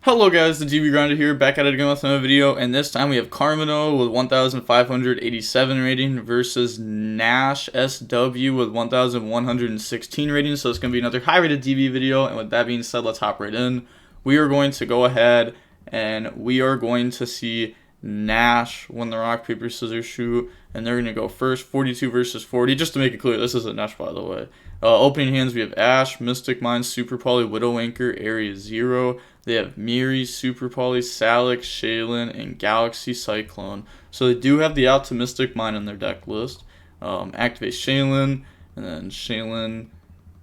Hello guys, the TV Grinder here, back at it again with another video, and this time we have Carmino with 1,587 rating versus Nash SW with 1,116 rating, so it's going to be another high rated DB video, and with that being said, let's hop right in. We are going to go ahead and we are going to see Nash win the rock, paper, scissors, shoot, and they're going to go first, 42 versus 40, just to make it clear, this isn't Nash by the way. Opening hands, we have Ash, Mystic Mine, Super Poly, Widow Anchor, Area 0. They have Miri, Super Poly, Salix, Shaylin, and Galaxy Cyclone. So they do have the Optimistic Mine in their deck list. Activate Shaylin, and then Shaylin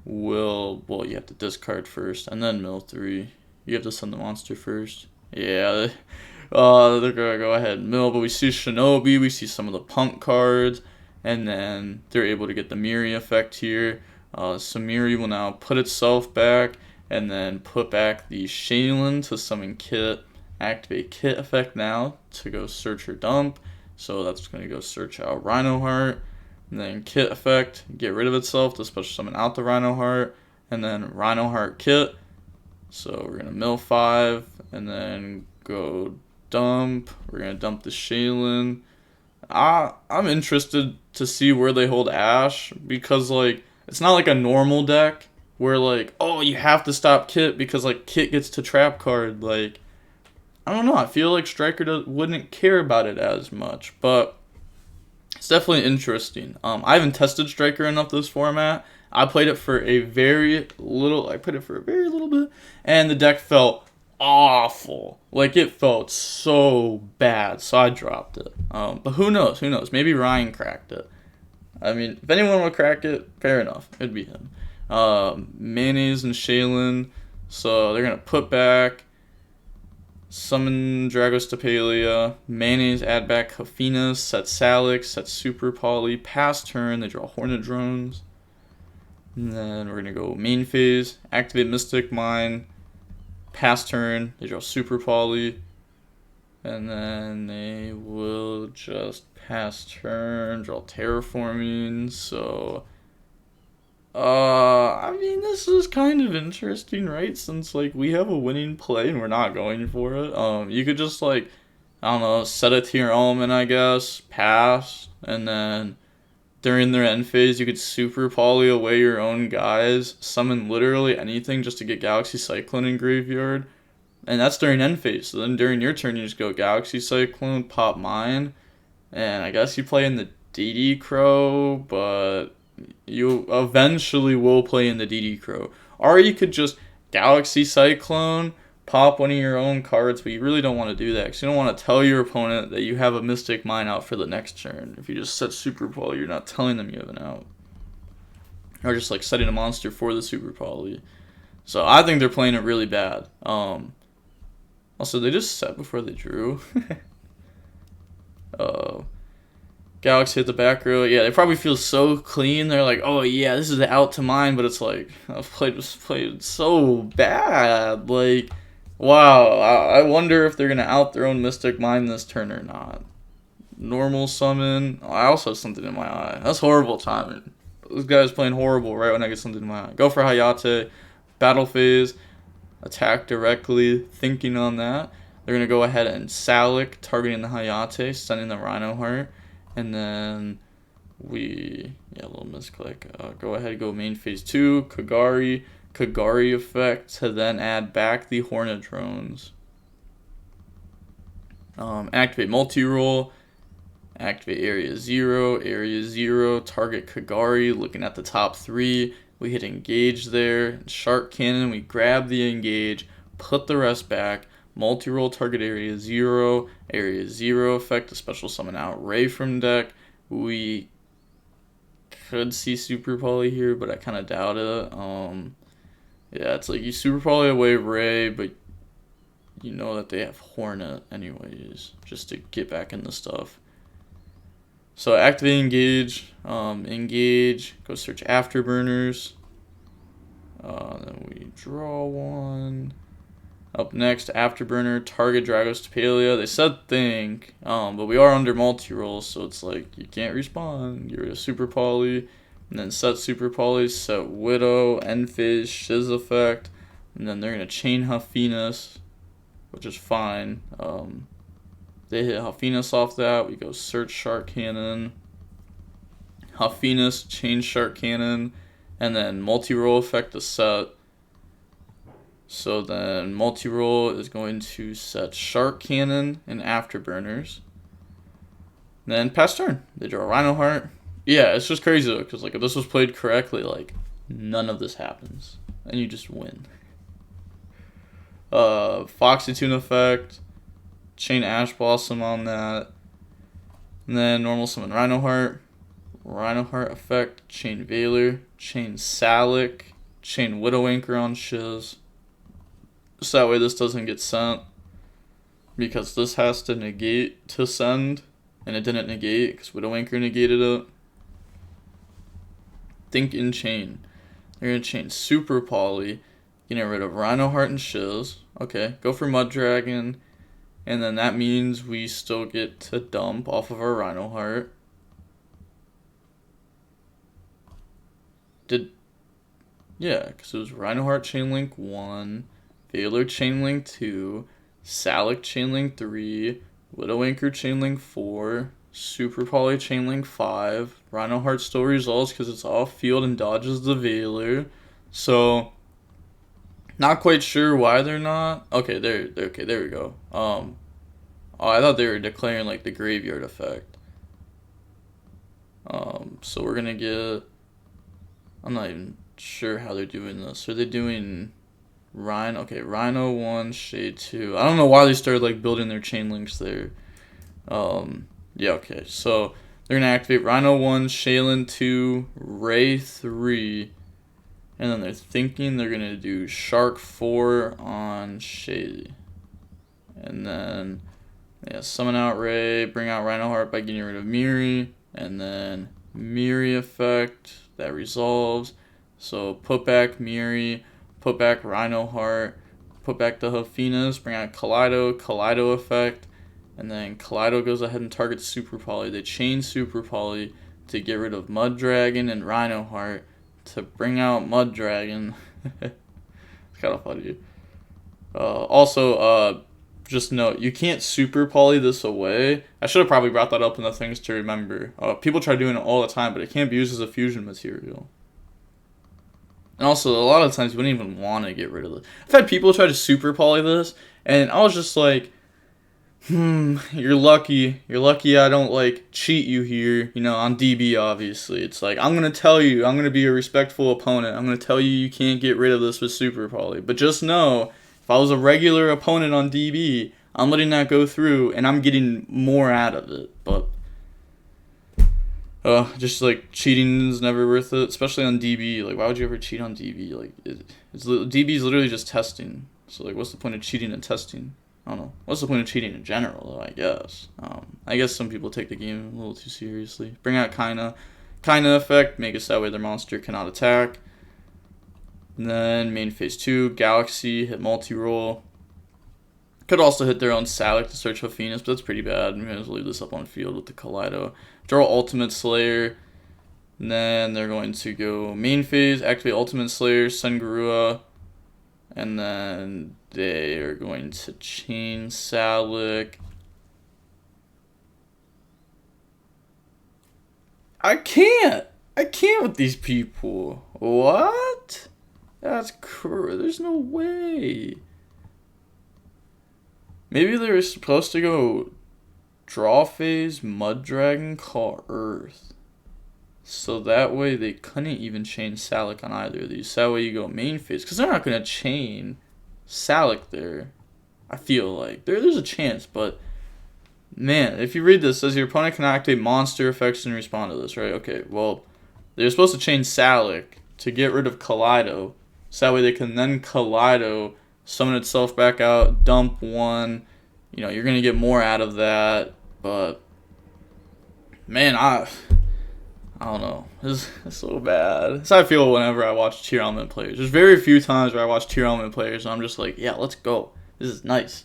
will, well, you have to discard first, and then mill 3. You have to send the monster first. Yeah, they're going to go ahead and mill, but we see Shinobi, we see some of the punk cards, and then they're able to get the Miri effect here. Samiri will now put itself back and then put back the Shaylin to summon Kit. Activate Kit effect now to go search or dump. So that's going to go search out Rhino Heart. And then Kit effect, get rid of itself to special summon out the Rhino Heart. And then Rhino Heart Kit. So we're going to mill 5 and then go dump. We're going to dump the Shaylin. I'm interested to see where they hold Ash because, like, it's not like a normal deck where, like, oh, you have to stop Kit because, like, Kit gets to trap card. Like, I don't know. I feel like Striker wouldn't care about it as much, but it's definitely interesting. I haven't tested Striker enough this format. I played it for a very little bit, and the deck felt awful. Like, it felt so bad, so I dropped it. But who knows? Who knows? Maybe Ryan cracked it. I mean, if anyone will crack it, fair enough. It'd be him. Mayonnaise and Shaylin. So they're going to put back, summon Dragostapelia. Mayonnaise, add back Hafina, set Salix, set Super Poly. Pass turn, they draw Hornet Drones. And then we're going to go main phase. Activate Mystic Mine. Pass turn, they draw Super Poly. And then they will just pass turn, draw Terraforming. So, I mean, this is kind of interesting, right? Since, like, we have a winning play and we're not going for it. You could just, like, I don't know, set a Tearlament, I guess, pass, and then during their end phase, you could Super Poly away your own guys, summon literally anything just to get Galaxy Cyclone in graveyard. And that's during end phase. So then during your turn, you just go Galaxy Cyclone, pop mine. And I guess you play in the DD Crow, but you eventually will play in the DD Crow. Or you could just Galaxy Cyclone, pop one of your own cards, but you really don't want to do that. Because you don't want to tell your opponent that you have a Mystic Mine out for the next turn. If you just set Super Poly, you're not telling them you have an out. Or just like setting a monster for the Super Poly. So I think they're playing it really bad. Also, they just set before they drew. Galaxy hit the back row. Yeah, they probably feel so clean. They're like, oh yeah, this is the out to mine, but it's like, I've played so bad. Like, wow, I wonder if they're going to out their own Mystic Mine this turn or not. Normal summon. Oh, I also have something in my eye. That's horrible timing. This guy's playing horrible right when I get something in my eye. Go for Hayate. Battle phase. Attack directly, thinking on that. They're going to go ahead and Salic, targeting the Hayate, sending the Rhino Heart. And then a little misclick. Go ahead, go main phase 2, Kagari effect to then add back the Hornet Drones. Activate multi-roll. Activate Area 0, target Kagari, looking at the top 3. We hit engage there. Shark Cannon, we grab the engage, put the rest back. Multi-roll, target Area 0 effect, a special summon out Ray from deck. We could see Super Poly here, but I kind of doubt it. Yeah, it's like you Super Poly away Ray, but you know that they have Hornet anyways, just to get back in the stuff. So activate engage, go search afterburners. Then we draw one. Up next, afterburner, target Dragostapelia. They said think, but we are under multi-roll, so it's like you can't respawn. You're a Super Poly, and then set Super Poly, set Widow, end phase, Shiz effect, and then they're gonna chain Huff Venus. which is fine. They hit Huffinus off that. We go search Shark Cannon, Huffinus, change Shark Cannon, and then multi-roll effect to set. So then multi-roll is going to set Shark Cannon and Afterburners. Then pass turn. They draw Rhino Heart. Yeah, it's just crazy though, because like if this was played correctly, like none of this happens, and you just win. Foxy Tune effect, chain Ash Blossom on that, and then normal summon Rhino Heart effect, chain Veiler, chain Salic, chain Widow Anchor on Shiz. So that way this doesn't get sent, because this has to negate to send, and it didn't negate because Widow Anchor negated it. Think in chain. They're going to chain Super Poly, getting rid of Rhino Heart and Shiz. Okay, go for Mud Dragon, and then that means we still get to dump off of our Rhino Heart. Yeah, because it was Rhino Heart Chainlink 1, Veiler Chainlink 2, Salic Chainlink 3, Widow Anchor Chainlink 4, Super Poly Chainlink 5. Rhino Heart still resolves because it's off field and dodges the Veiler. So, not quite sure why they're not. Okay, there we go. Oh, I thought they were declaring like the graveyard effect. So we're gonna get. I'm not even sure how they're doing this. Are they doing Rhino? Okay, Rhino 1, Shade 2. I don't know why they started like building their chain links there. Yeah, okay. So they're gonna activate Rhino 1, Shaylin 2, Ray 3, and then they're thinking they're gonna do Shark 4 on Shady. And then summon out Ray, bring out Rhino Heart by getting rid of Miri, and then Miri effect that resolves. So put back Miri, put back Rhino Heart, put back the Huffinus, bring out Kaleido effect, and then Kaleido goes ahead and targets Super Poly. They chain Super Poly to get rid of Mud Dragon and Rhino Heart to bring out Mud Dragon. It's kind of funny. Also, just note, you can't Super Poly this away. I should have probably brought that up in the things to remember. People try doing it all the time, but it can't be used as a fusion material. And also, a lot of times you wouldn't even want to get rid of it. I've had people try to Super Poly this, and I was just like, you're lucky. You're lucky I don't, like, cheat you here, you know, on DB, obviously. It's like, I'm going to tell you, I'm going to be a respectful opponent. I'm going to tell you you can't get rid of this with Super Poly. But just know, if I was a regular opponent on DB, I'm letting that go through, and I'm getting more out of it. But, just, like, cheating is never worth it, especially on DB. Like, why would you ever cheat on DB? Like, DB is literally just testing. So, like, what's the point of cheating and testing? I don't know. What's the point of cheating in general, though, I guess? I guess some people take the game a little too seriously. Bring out Kaina effect, make it so that way their monster cannot attack. And then main phase 2, Galaxy, hit multi-roll. Could also hit their own Salic to search Huffinus, but that's pretty bad. I'm going to leave this up on field with the Kaleido. Draw Ultimate Slayer. And then they're going to go main phase, activate Ultimate Slayer, send Garua. And then they are going to chain Salic. I can't with these people. What? That's there's no way. Maybe they were supposed to go draw phase, Mud Dragon, call Earth. So that way they couldn't even chain Salic on either of these. So that way you go main phase. Because they're not going to chain Salic there. I feel like. There's a chance, but man, if you read this, it says your opponent can activate monster effects and respond to this, right? Okay, well, they're supposed to chain Salic to get rid of Kaleido. So that way they can then Kaleido summon itself back out, dump one. You know, you're going to get more out of that. But, man, I don't know. It's so bad. That's how I feel whenever I watch Tearlament players. There's very few times where I watch Tearlament players and I'm just like, yeah, let's go. This is nice.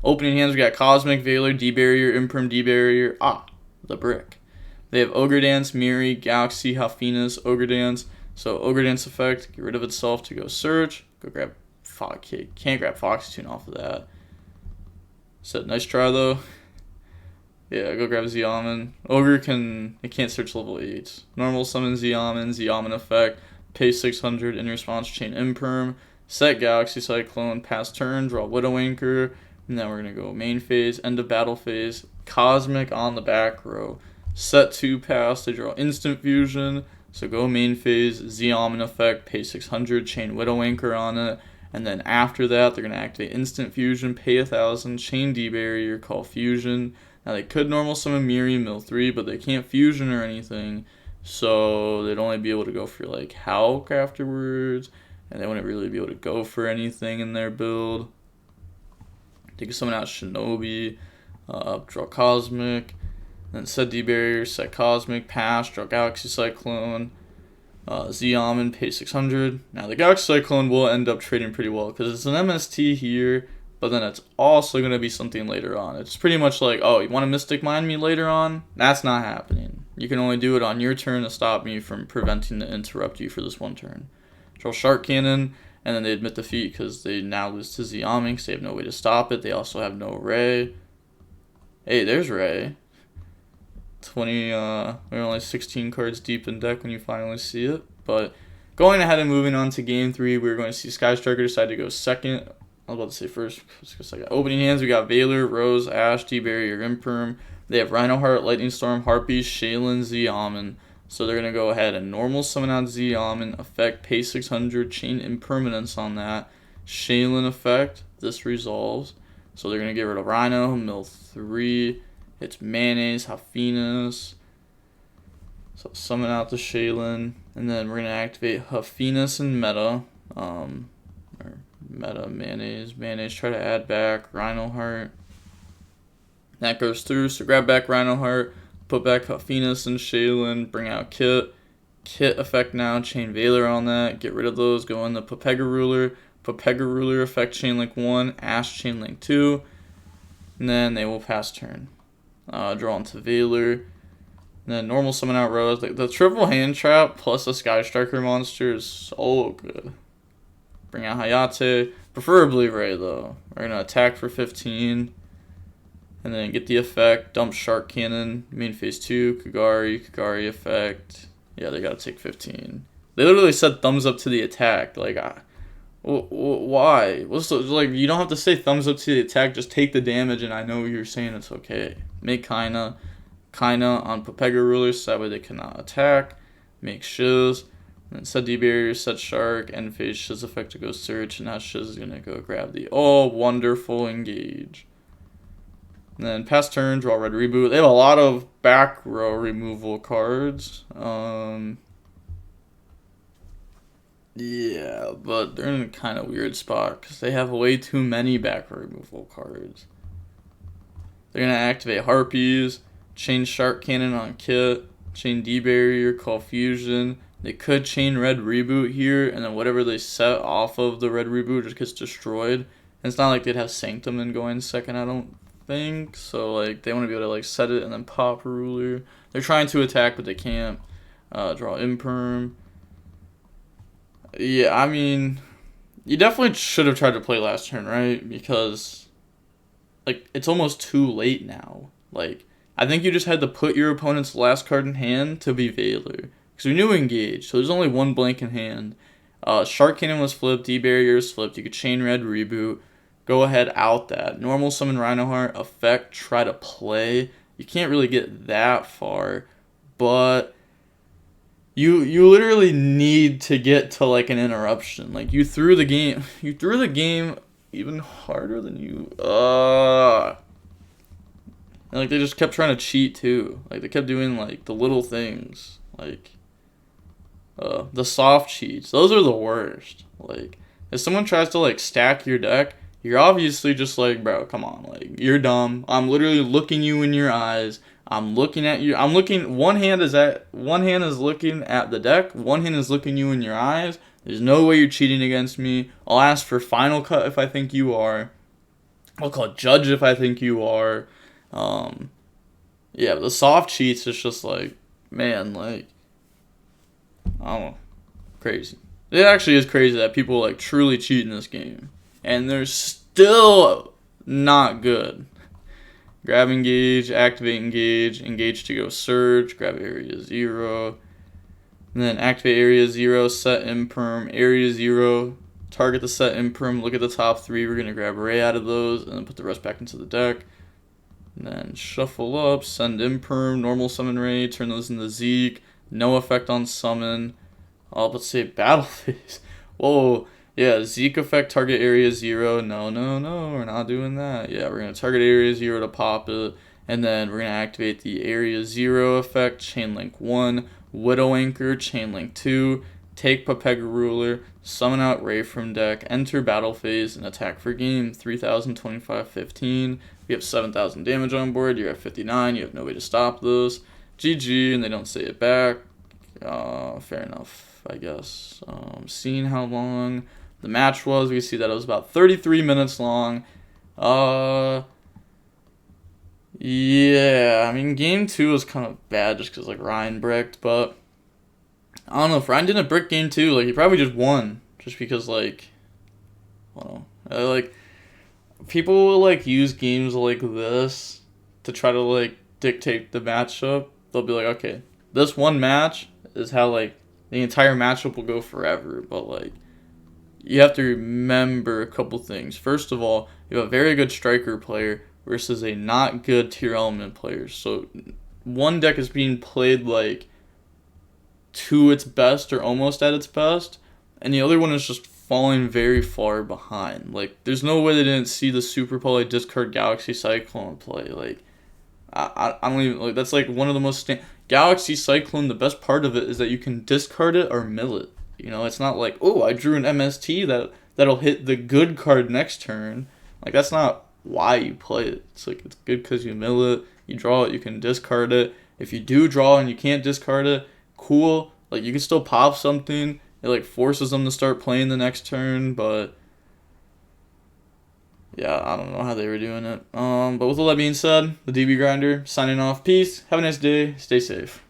Opening hands, we got Cosmic, Veiler, D-Barrier, Imprim, D-Barrier. The brick. They have Ogre Dance, Miri, Galaxy, Huffinus, Ogre Dance. So Ogre Dance effect, get rid of itself to go search. Go grab Can't grab Foxy Tune off of that. So nice try though. Yeah, go grab Xiamen. Ogre it can't search level 8. Normal summon Xiamen effect, pay 600 in response, chain imperm, set Galaxy Cyclone, pass turn, draw Widow Anchor, and then we're going to go main phase, end of battle phase, Cosmic on the back row. Set 2 pass, they draw instant fusion, so go main phase, Xiamen effect, pay 600, chain Widow Anchor on it, and then after that, they're going to activate instant fusion, pay 1000, chain D-barrier, call fusion. Now they could normal summon Miri, mill 3, but they can't fusion or anything, so they'd only be able to go for like Hulk afterwards, and they wouldn't really be able to go for anything in their build. They could summon out Shinobi, draw Cosmic, then set D-barrier, set Cosmic, pass, draw Galaxy Cyclone, Xiamen, pay 600. Now the Galaxy Cyclone will end up trading pretty well because it's an MST here, but then it's also going to be something later on. It's pretty much like, oh, you want to Mystic Mind me later on? That's not happening. You can only do it on your turn to stop me from preventing to interrupt you for this one turn. Draw Shark Cannon, and then they admit defeat because they now lose to Xiamen because they have no way to stop it. They also have no Ray. Hey, there's Ray. 20, we're only 16 cards deep in deck when you finally see it. But going ahead and moving on to game 3, we're going to see Sky Striker decide to go second. I was about to say first. Opening hands, we got Valor, Rose, Ash, D-Barrier, Imperm. They have Rhinoheart, Lightning Storm, Harpies, Shaylin, Xiamen. So they're going to go ahead and normal summon out Xiamen, effect, pay 600, chain Impermanence on that. Shaylin effect, this resolves. So they're going to get rid of Rhino, mill 3. It's Mayonnaise, Hafinas. So summon out the Shaylin. And then we're going to activate Hafinas and Meta. Meta, Mayonnaise, try to add back Rhinoheart. That goes through, so grab back Rhinoheart, put back Hafinas and Shaylin, bring out Kit. Kit effect now, chain Valor on that, get rid of those, go in the Pepega Ruler effect, chain link 1, Ash, chain link 2, and then they will pass turn. Draw into Valor, and then normal summon out Rose. The triple hand trap plus a Sky Striker monster is so good. Bring out Hayate, preferably Ray though. We're going to attack for 15, and then get the effect, dump Shark Cannon, main phase 2, Kagari effect. Yeah, they got to take 15. They literally said thumbs up to the attack. Like, why? What's the, like, you don't have to say thumbs up to the attack, just take the damage, and I know you're saying it's okay. Make Kaina on Pepega Rulers, so that way they cannot attack. Make Shiz. And set D-Barrier, set Shark, end phase Shiz effect to go search, and now Shiz is going to go grab the wonderful engage. And then pass turn, draw red reboot. They have a lot of back row removal cards. Yeah, but they're in a kind of weird spot because they have way too many back row removal cards. They're going to activate Harpies, chain Shark Cannon on Kit, chain D-Barrier, call Fusion. They could chain red reboot here, and then whatever they set off of the red reboot just gets destroyed. And it's not like they'd have Sanctum and go in second, I don't think. So like they want to be able to like set it and then pop Ruler. They're trying to attack, but they can't. Draw Imperm. Yeah, I mean, you definitely should have tried to play last turn, right? Because like it's almost too late now. Like I think you just had to put your opponent's last card in hand to be Valor. Because we knew engage, so there's only one blank in hand. Shark Cannon was flipped, D-Barrier is flipped, you could chain red reboot, go ahead out that. Normal summon Rhinoheart, effect, try to play. You can't really get that far, but you literally need to get to like an interruption. Like you threw the game even harder than you. And like they just kept trying to cheat too. Like they kept doing like the little things, like the soft cheats. Those are the worst. Like if someone tries to like stack your deck, you're obviously just like, bro, come on, like you're dumb. I'm literally looking you in your eyes. I'm looking at you. I'm looking. One hand is looking at the deck. One hand is looking you in your eyes. There's no way you're cheating against me. I'll ask for final cut if I think you are. I'll call judge if I think you are. Yeah, but the soft cheats is just like, man, like, I don't know, crazy. It actually is crazy that people like truly cheat in this game, and they're still not good. grab engage, activate engage, engage to go surge, grab area 0, and then activate area 0, set imperm, area 0, target the set imperm, look at the top 3, we're going to grab Ray out of those, and then put the rest back into the deck. And then shuffle up, send imperm, normal summon Ray, turn those into Zeke, no effect on summon. Let's say battle phase. Whoa. Yeah, Zeke effect, target area 0. No, we're not doing that. Yeah, we're going to target area 0 to pop it. And then we're going to activate the area 0 effect, chain link 1, Widow Anchor, chain link 2, take Papega Ruler, summon out Ray from deck, enter battle phase, and attack for game. 3,025, 15. We have 7,000 damage on board. You're at 59. You have no way to stop this. GG, and they don't say it back. Fair enough, I guess. Seeing how long the match was, we see that it was about 33 minutes long. Yeah, I mean, game 2 was kind of bad just because, like, Ryan bricked, but I don't know, if Ryan didn't brick game 2, like, he probably just won, just because, like, I don't know, like, people will, like, use games like this to try to, like, dictate the matchup. They'll be like, okay, this one match is how, like, the entire matchup will go forever, but, like, you have to remember a couple things. First of all, you have a very good striker player versus a not good Tearlament player. So one deck is being played like to its best or almost at its best, and the other one is just falling very far behind. Like, there's no way they didn't see the Super Poly discard Galaxy Cyclone play. Like, I don't even, like, that's like one of the most Galaxy Cyclone, the best part of it is that you can discard it or mill it. You know, it's not like, oh, I drew an MST that'll hit the good card next turn. Like, that's not why you play it. It's like, it's good because you mill it, you draw it, you can discard it. If you do draw and you can't discard it, cool. Like, you can still pop something. It, like, forces them to start playing the next turn, but yeah, I don't know how they were doing it. But with all that being said, the DB Grinder signing off. Peace. Have a nice day. Stay safe.